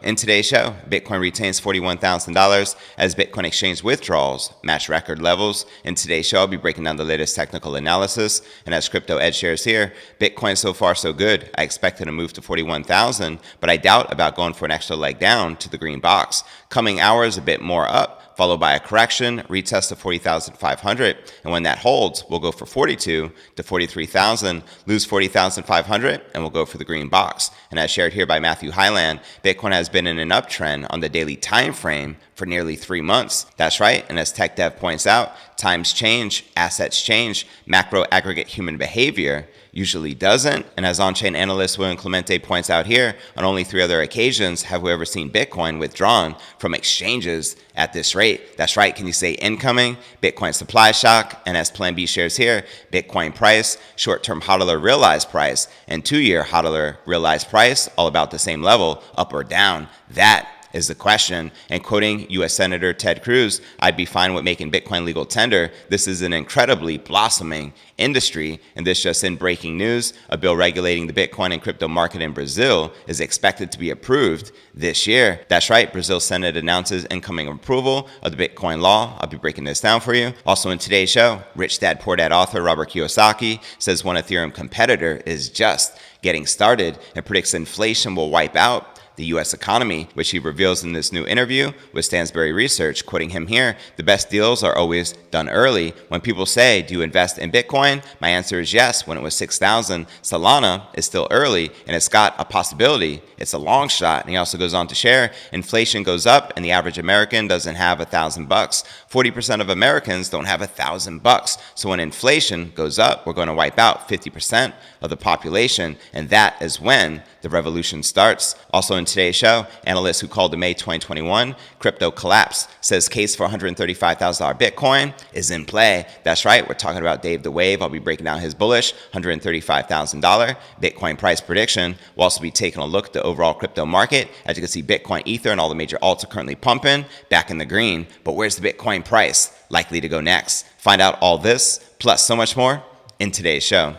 In today's show, Bitcoin retains $41,000 as Bitcoin exchange withdrawals match record levels. In today's show, I'll be breaking down the latest technical analysis. And as Crypto Ed shares here, Bitcoin so far so good. I expected to move to 41,000, but I doubt about going for an extra leg down to the green box. Coming hours a bit more up, followed by a correction, retest of 40,500. And when that holds, we'll go for 42 to 43,000, lose 40,500, and we'll go for the green box. And as shared here by Matthew Highland, Bitcoin has been in an uptrend on the daily time frame for nearly 3 months. That's right. And as TechDev points out, times change, assets change, macro aggregate human behavior usually doesn't. And as on-chain analyst William Clemente points out here, on only 3 other occasions have we ever seen Bitcoin withdrawn from exchanges at this rate. That's right. Can you say incoming? Bitcoin supply shock. And as Plan B shares here, Bitcoin price, short-term hodler realized price, and 2-year hodler realized price, all about the same level, up or down. That is the question. And quoting U.S. Senator Ted Cruz, I'd be fine with making Bitcoin legal tender. This is an incredibly blossoming industry. And this just in breaking news, a bill regulating the Bitcoin and crypto market in Brazil is expected to be approved this year. That's right. Brazil's Senate announces incoming approval of the Bitcoin law. I'll be breaking this down for you. Also in today's show, Rich Dad Poor Dad author Robert Kiyosaki says one Ethereum competitor is just getting started and predicts inflation will wipe out the U.S. economy, which he reveals in this new interview with Stansberry Research. Quoting him here, the best deals are always done early. When people say, do you invest in Bitcoin? My answer is yes. When it was 6,000, Solana is still early and it's got a possibility. It's a long shot. And he also goes on to share, inflation goes up and the average American doesn't have $1,000. 40% of Americans don't have $1,000. So when inflation goes up, we're going to wipe out 50% of the population. And that is when the revolution starts. Also in today's show, analysts who called the May 2021 crypto collapse says case for $135,000 Bitcoin is in play. That's right. We're talking about Dave the Wave. I'll be breaking down his bullish $135,000 Bitcoin price prediction. We'll also be taking a look at the overall crypto market. As you can see, Bitcoin, Ether, and all the major alts are currently pumping back in the green. But where's the Bitcoin price likely to go next? Find out all this, plus so much more in today's show.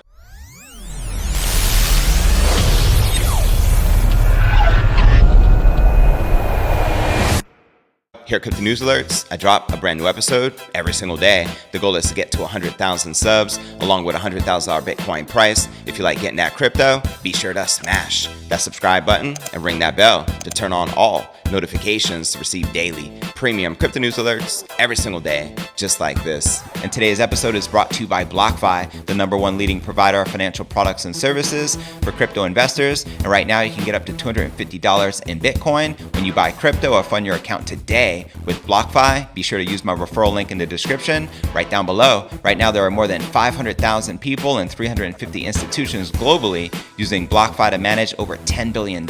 Here at Crypto News Alerts, I drop a brand new episode every single day. The goal is to get to 100,000 subs along with $100,000 Bitcoin price. If you like getting that crypto, be sure to smash that subscribe button and ring that bell to turn on all notifications to receive daily premium crypto news alerts every single day, just like this. And today's episode is brought to you by BlockFi, the #1 leading provider of financial products and services for crypto investors. And right now you can get up to $250 in Bitcoin when you buy crypto or fund your account today with BlockFi. Be sure to use my referral link in the description right down below. Right now there are more than 500,000 people and 350 institutions globally using BlockFi to manage over $10 billion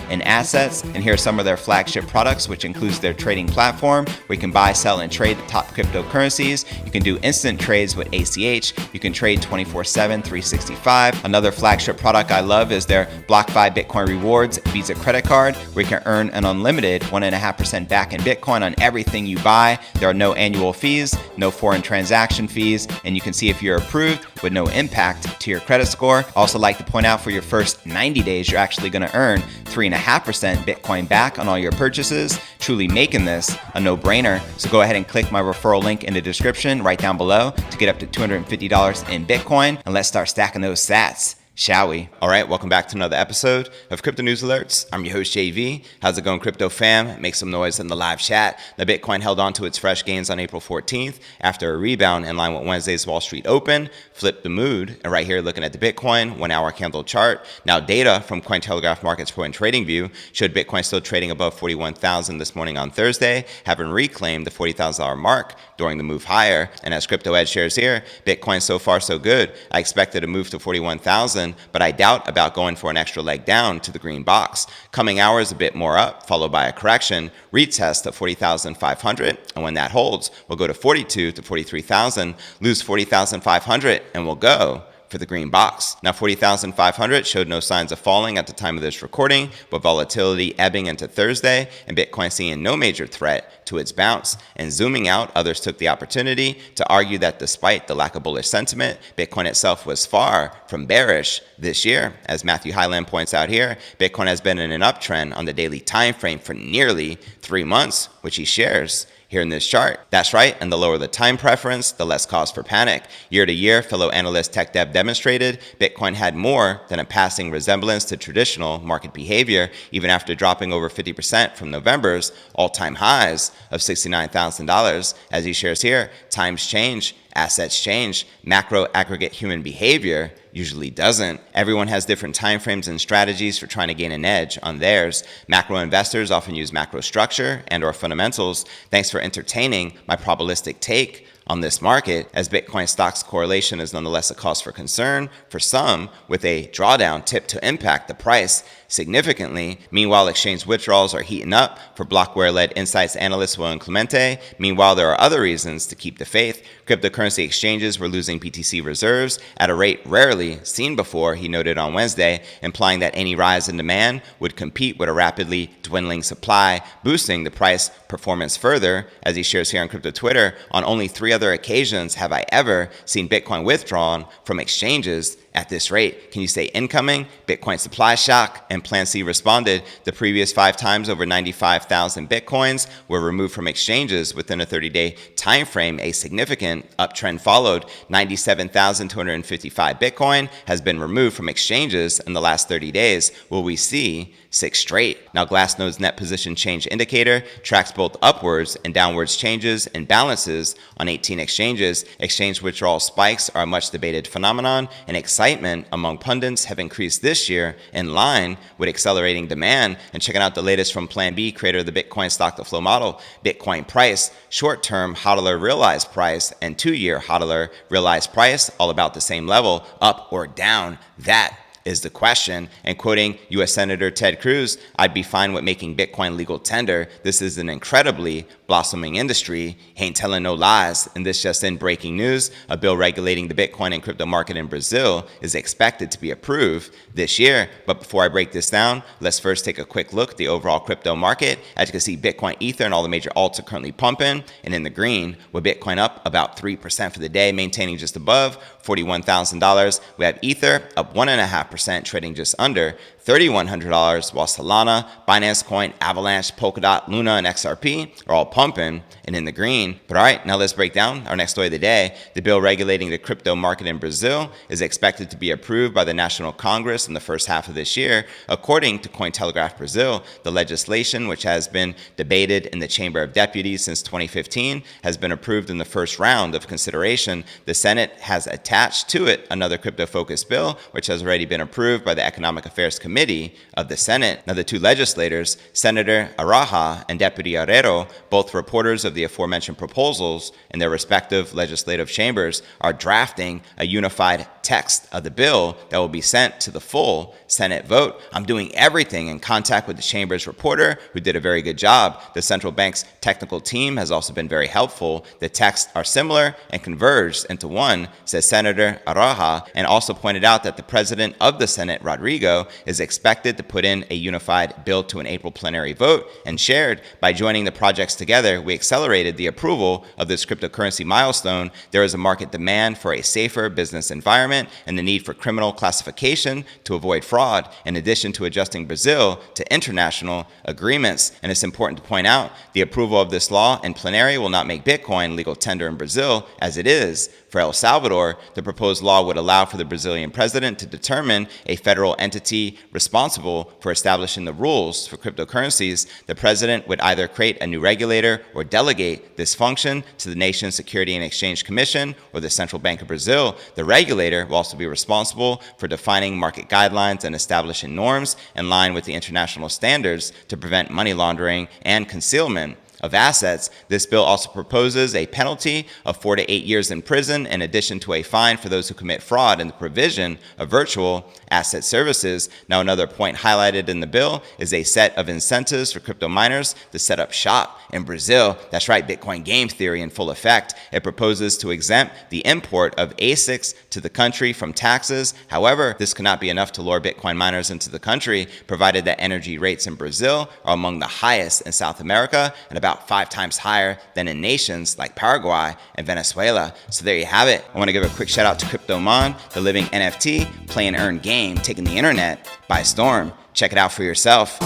in assets. And here are some of their flagship products, which includes their trading platform where you can buy, sell, and trade the top cryptocurrencies. You can do instant trades with ACH. You can trade 24/7, 365. Another flagship product I love is their BlockFi Bitcoin Rewards Visa credit card, where you can earn an unlimited 1.5% back in Bitcoin on everything you buy. There are no annual fees, no foreign transaction fees, and you can see if you're approved with no impact to your credit score. Also like to point out, for your first 90 days, you're actually going to earn 3.5% Bitcoin back on all your purchases, truly making this a no-brainer. So go ahead and click my referral link in the description right down below to get up to $250 in Bitcoin, and let's start stacking those sats, shall we? All right, welcome back to another episode of Crypto News Alerts. I'm your host, JV. How's it going, crypto fam? Make some noise in the live chat. The Bitcoin held on to its fresh gains on April 14th after a rebound in line with Wednesday's Wall Street Open, flipped the mood. And right here, looking at the Bitcoin 1-hour candle chart. Now, data from Cointelegraph Markets Pro and TradingView showed Bitcoin still trading above 41,000 this morning on Thursday, having reclaimed the $40,000 mark during the move higher. And as Crypto Ed shares here, Bitcoin so far so good. I expected to move to 41,000, but I doubt about going for an extra leg down to the green box. Coming hours a bit more up, followed by a correction, retest of 40,500, and when that holds, we'll go to 42 to 43,000, lose 40,500, and we'll go for the green box. Now 40,500 showed no signs of falling at the time of this recording, but volatility ebbing into Thursday and Bitcoin seeing no major threat to its bounce. And zooming out, others took the opportunity to argue that despite the lack of bullish sentiment, Bitcoin itself was far from bearish this year. As Matthew Highland points out here, Bitcoin has been in an uptrend on the daily time frame for nearly 3 months, which he shares here in this chart. That's right, and the lower the time preference, the less cause for panic. Year to year, fellow analyst Tech Dev demonstrated Bitcoin had more than a passing resemblance to traditional market behavior, even after dropping over 50% from November's all-time highs of $69,000. As he shares here, times change, assets change, macro aggregate human behavior usually doesn't. Everyone has different timeframes and strategies for trying to gain an edge on theirs. Macro investors often use macro structure and or fundamentals. Thanks for entertaining my probabilistic take on this market, as Bitcoin stocks correlation is nonetheless a cause for concern for some, with a drawdown tipped to impact the price significantly. Meanwhile, exchange withdrawals are heating up for Blockware-led insights analyst Will and Clemente. Meanwhile, there are other reasons to keep the faith. Cryptocurrency exchanges were losing BTC reserves at a rate rarely seen before, he noted on Wednesday, implying that any rise in demand would compete with a rapidly dwindling supply, boosting the price performance further. As he shares here on Crypto Twitter, on only 3 other occasions have I ever seen Bitcoin withdrawn from exchanges at this rate. Can you say incoming? Bitcoin supply shock? And Plan C responded, the previous 5 times over 95,000 Bitcoins were removed from exchanges within a 30-day time frame. A significant uptrend followed. 97,255 Bitcoin has been removed from exchanges in the last 30 days. Will we see 6 straight? Now, Glassnode's net position change indicator tracks both upwards and downwards changes and balances on 18 exchanges. Exchange withdrawal spikes are a much debated phenomenon, and excitement among pundits have increased this year in line with accelerating demand. And checking out the latest from Plan B, creator of the Bitcoin stock to flow model, Bitcoin price, short-term hodler realized price, and 2-year hodler realized price, all about the same level, up or down. That is the question. And quoting U.S. Senator Ted Cruz, I'd be fine with making Bitcoin legal tender. This is an incredibly blossoming industry. Ain't telling no lies. And this just in, breaking news, a bill regulating the Bitcoin and crypto market in Brazil is expected to be approved this year. But before I break this down, let's first take a quick look at the overall crypto market. As you can see, Bitcoin, Ether, and all the major alts are currently pumping and in the green, with Bitcoin up about 3% for the day, maintaining just above $41,000. We have Ether up 1.5%, trading just under $3,100, while Solana, Binance Coin, Avalanche, Polkadot, Luna, and XRP are all pumping and in the green. But all right, now let's break down our next story of the day. The bill regulating the crypto market in Brazil is expected to be approved by the National Congress in the first half of this year. According to Cointelegraph Brazil, the legislation, which has been debated in the Chamber of Deputies since 2015, has been approved in the first round of consideration. The Senate has attached to it another crypto-focused bill, which has already been approved by the Economic Affairs Committee of the Senate. Now, the 2 legislators, Senator Araha and Deputy Arrero, both reporters of the aforementioned proposals in their respective legislative chambers, are drafting a unified text of the bill that will be sent to the full Senate vote. I'm doing everything in contact with the chamber's reporter, who did a very good job. The central bank's technical team has also been very helpful. The texts are similar and converged into one, says Senator Araha, and also pointed out that the president of the Senate, Rodrigo, is expected to put in a unified bill to an April plenary vote, and shared, by joining the projects together, we accelerated the approval of this cryptocurrency milestone. There is a market demand for a safer business environment and the need for criminal classification to avoid fraud, in addition to adjusting Brazil to international agreements. And it's important to point out, the approval of this law in plenary will not make Bitcoin legal tender in Brazil, as it is for El Salvador. The proposed law would allow for the Brazilian president to determine a federal entity responsible for establishing the rules for cryptocurrencies. The president would either create a new regulator or delegate this function to the nation's Security and Exchange Commission or the Central Bank of Brazil. The regulator will also be responsible for defining market guidelines and establishing norms in line with the international standards to prevent money laundering and concealment of assets. This bill also proposes a penalty of 4 to 8 years in prison, in addition to a fine for those who commit fraud in the provision of virtual asset services. Now, another point highlighted in the bill is a set of incentives for crypto miners to set up shop in Brazil. That's right, Bitcoin game theory in full effect. It proposes to exempt the import of ASICs to the country from taxes. However, this could not be enough to lure Bitcoin miners into the country, provided that energy rates in Brazil are among the highest in South America and about 5 times higher than in nations like Paraguay and Venezuela. So there you have it. I want to give a quick shout out to CryptoMon, the living NFT play and earn game taking the internet by storm. Check it out for yourself.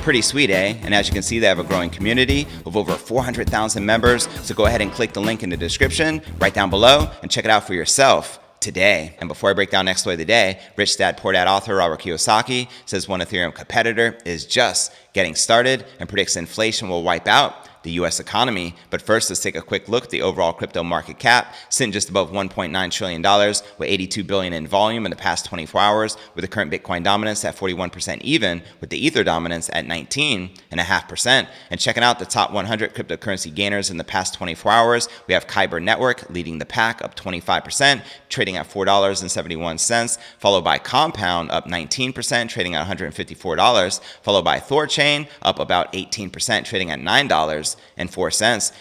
Pretty sweet, eh? And as you can see, they have a growing community of over 400,000 members. So go ahead and click the link in the description right down below and check it out for yourself today. And before I break down next story of the day, Rich Dad Poor Dad author Robert Kiyosaki says one Ethereum competitor is just getting started and predicts inflation will wipe out the U.S. economy. But first, let's take a quick look at the overall crypto market cap, sitting just above $1.9 trillion with $82 billion in volume in the past 24 hours, with the current Bitcoin dominance at 41% even, with the Ether dominance at 19.5%. And checking out the top 100 cryptocurrency gainers in the past 24 hours, we have Kyber Network leading the pack up 25%, trading at $4.71, followed by Compound up 19%, trading at $154, followed by Thorchain up about 18%, trading at $9.04.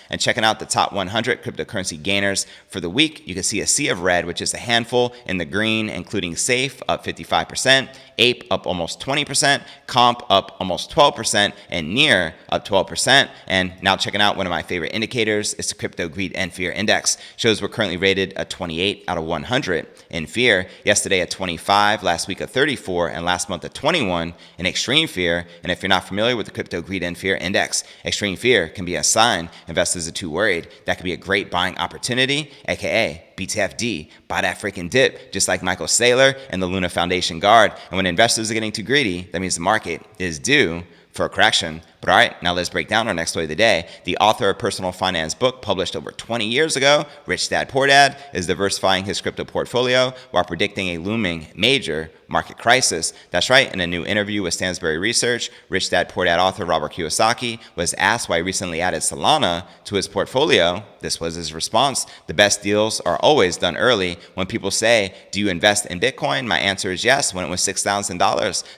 And checking out the top 100 cryptocurrency gainers for the week, you can see a sea of red, which is a handful in the green, including Safe up 55%, Ape up almost 20%, Comp up almost 12%, and Near up 12%. And now checking out one of my favorite indicators, it's the Crypto Greed and Fear Index. Shows we're currently rated a 28 out of 100 in fear. Yesterday at 25, last week at 34, and last month at 21 in extreme fear. And if you're not familiar with the Crypto Greed and Fear Index, extreme fear can be a sign investors are too worried. That could be a great buying opportunity, aka BTFD, buy that freaking dip, just like Michael Saylor and the Luna Foundation Guard. And when investors are getting too greedy, that means the market is due for a correction. But all right, now let's break down our next story of the day. The author of Personal Finance book, published over 20 years ago, Rich Dad Poor Dad, is diversifying his crypto portfolio while predicting a looming major market crisis. That's right, in a new interview with Stansberry Research, Rich Dad Poor Dad author Robert Kiyosaki was asked why he recently added Solana to his portfolio. This was his response: the best deals are always done early. When people say, do you invest in Bitcoin? My answer is yes, when it was $6,000.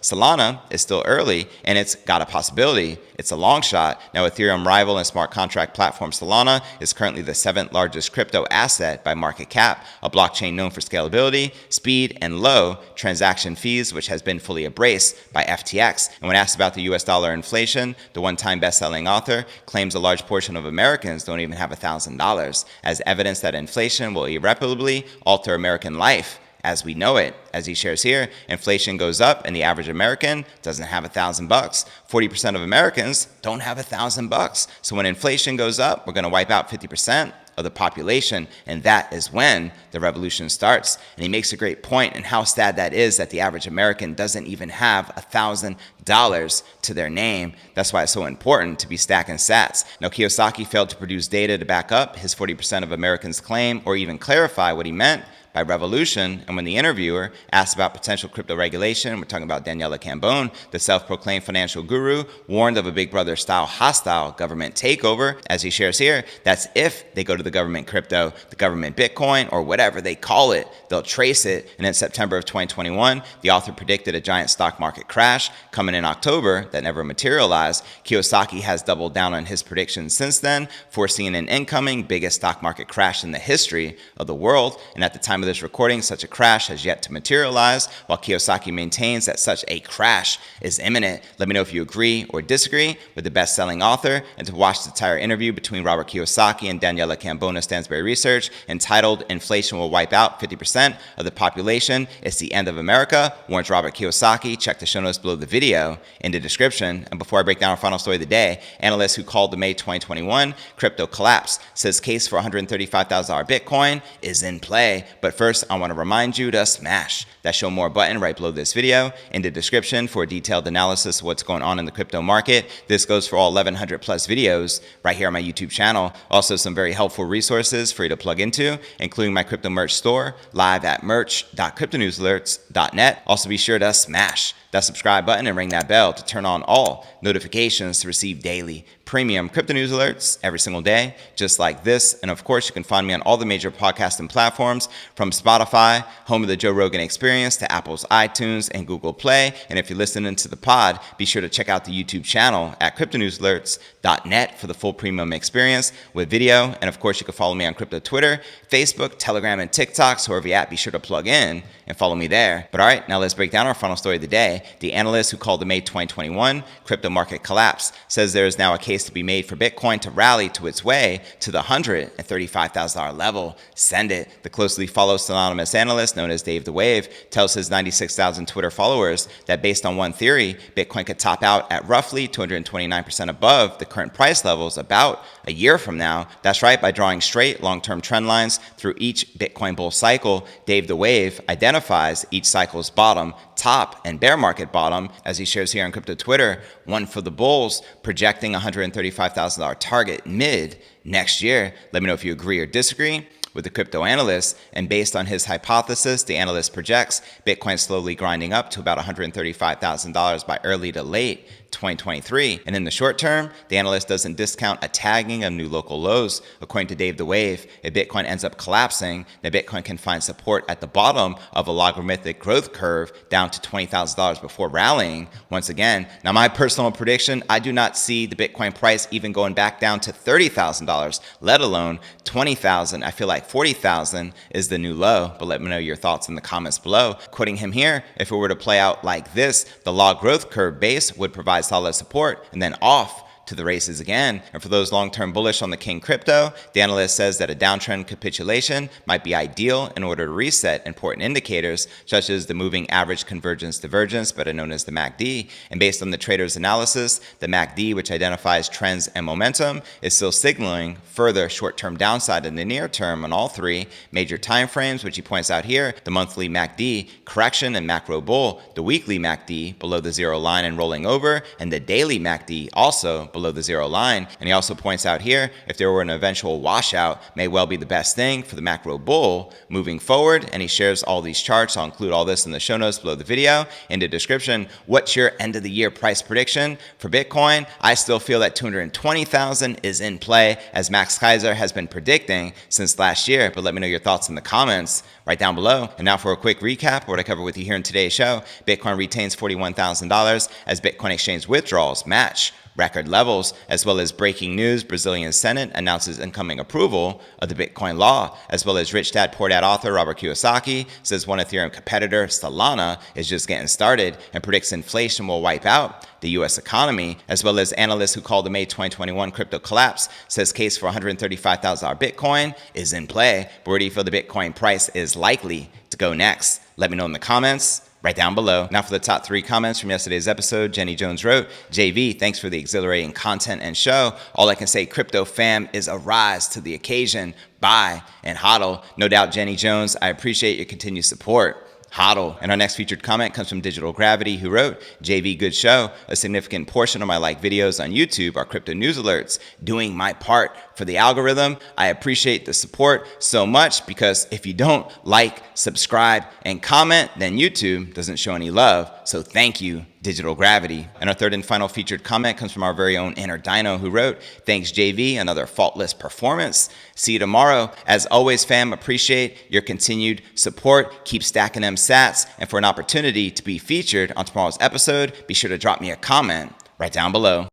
Solana is still early, and it's got a possibility. It's a long shot. Now, Ethereum rival and smart contract platform Solana is currently the 7th largest crypto asset by market cap, a blockchain known for scalability, speed, and low transaction fees, which has been fully embraced by FTX. And when asked about the US dollar inflation, the one-time best-selling author claims a large portion of Americans don't even have $1,000 as evidence that inflation will irreparably alter American life as we know it. As he shares here, inflation goes up and the average American doesn't have $1,000. 40% of Americans don't have $1,000. So when inflation goes up, we're going to wipe out 50% of the population, and that is when the revolution starts. And he makes a great point in how sad that is, that the average American doesn't even have $1,000 to their name. That's why it's so important to be stacking sats. Now, Kiyosaki failed to produce data to back up his 40% of Americans claim or even clarify what he meant by revolution. And when the interviewer asked about potential crypto regulation, we're talking about Daniela Cambone, the self-proclaimed financial guru, warned of a Big Brother-style hostile government takeover. As he shares here, that's if they go to the government crypto, the government Bitcoin, or whatever they call it, they'll trace it. And in September of 2021, the author predicted a giant stock market crash coming in October that never materialized. Kiyosaki has doubled down on his predictions since then, foreseeing an incoming biggest stock market crash in the history of the world. And at the time of this recording, such a crash has yet to materialize, while Kiyosaki maintains that such a crash is imminent. Let me know if you agree or disagree with the best-selling author, and to watch the entire interview between Robert Kiyosaki and Daniela Cambone of Stansberry Research, entitled "Inflation Will Wipe Out 50% of the Population. It's the End of America," warns Robert Kiyosaki. Check the show notes below the video in the description. And before I break down our final story of the day, Analyst, who called the May 2021 crypto collapse, says case for $135,000 Bitcoin is in play. But But first, I want to remind you to smash that show more button right below this video in the description for a detailed analysis of what's going on in the crypto market. This goes for all 1,100 plus videos right here on my YouTube channel. Also, some very helpful resources for you to plug into, including my crypto merch store live at merch.cryptonewsalerts.net. Also, be sure to smash that subscribe button and ring that bell to turn on all notifications to receive daily premium crypto news alerts every single day, just like this. And of course, you can find me on all the major podcasting platforms, from Spotify, home of the Joe Rogan Experience, to Apple's iTunes and Google Play. And if you're listening to the pod, be sure to check out the YouTube channel at cryptonewsalerts.net for the full premium experience with video. And of course, you can follow me on crypto Twitter, Facebook, Telegram, and TikTok. So wherever you're at, be sure to plug in and follow me there. But all right, now let's break down our final story of the day. The analyst who called the May 2021 crypto market collapse says there is now a case to be made for Bitcoin to rally to its way to the $135,000 level. Send it. The closely followed anonymous analyst known as Dave the Wave tells his 96,000 Twitter followers that based on one theory, Bitcoin could top out at roughly 229% above the current price levels about a year from now. That's right, by drawing straight long-term trend lines through each Bitcoin bull cycle. Dave the Wave identifies each cycle's bottom, top, and bear market bottom, as he shares here on crypto Twitter, one for the bulls, projecting $135,000 target mid next year. Let me know if you agree or disagree with the crypto analyst. And based on his hypothesis, the analyst projects Bitcoin slowly grinding up to about $135,000 by early to late 2023. And in the short term, the analyst doesn't discount a tagging of new local lows. According to Dave the Wave, if Bitcoin ends up collapsing, then Bitcoin can find support at the bottom of a logarithmic growth curve down to $20,000 before rallying once again. Now, my personal prediction, I do not see the Bitcoin price even going back down to $30,000, let alone $20,000. I feel like $40,000 is the new low, but let me know your thoughts in the comments below. Quoting him here, if it were to play out like this, the log growth curve base would provide solid support and then off to the races again. And for those long-term bullish on the King crypto, the analyst says that a downtrend capitulation might be ideal in order to reset important indicators such as the moving average convergence divergence, better known as the MACD. And based on the trader's analysis, the MACD, which identifies trends and momentum, is still signaling further short-term downside in the near term on all three major timeframes, which he points out here: the monthly MACD correction and macro bull, the weekly MACD below the zero line and rolling over, and the daily MACD also below the zero line. And he also points out here, if there were an eventual washout, may well be the best thing for the macro bull moving forward. And he shares all these charts. I'll include all this in the show notes below the video in the description. What's your end of the year price prediction for Bitcoin? I still feel that 220,000 is in play, as Max Kaiser has been predicting since last year. But let me know your thoughts in the comments right down below. And now for a quick recap of what I covered with you here in today's show. Bitcoin retains $41,000 as Bitcoin exchange withdrawals match record levels, as well as breaking news: Brazilian Senate announces incoming approval of the Bitcoin law, as well as Rich Dad Poor Dad author Robert Kiyosaki says one Ethereum competitor, Solana, is just getting started and predicts inflation will wipe out the U.S. economy, as well as analysts who called the May 2021 crypto collapse says case for $135,000 Bitcoin is in play. But where do you feel the Bitcoin price is likely to go next? Let me know in the comments right down below. Now for the top 3 comments from yesterday's episode. Jenny Jones wrote, JV, thanks for the exhilarating content and show. All I can say, crypto fam, is a rise to the occasion. Buy and hodl. No doubt, Jenny Jones, I appreciate your continued support. Hodl. And our next featured comment comes from Digital Gravity, who wrote, JV, good show. A significant portion of my like videos on YouTube are crypto news alerts, doing my part for the algorithm. I appreciate the support so much, because if you don't like, subscribe, and comment, then YouTube doesn't show any love. So thank you, Digital Gravity. And our third and final featured comment comes from our very own Inner Dino, who wrote, thanks, JV, another faultless performance. See you tomorrow. As always, fam, appreciate your continued support. Keep stacking them sats. And for an opportunity to be featured on tomorrow's episode, be sure to drop me a comment right down below.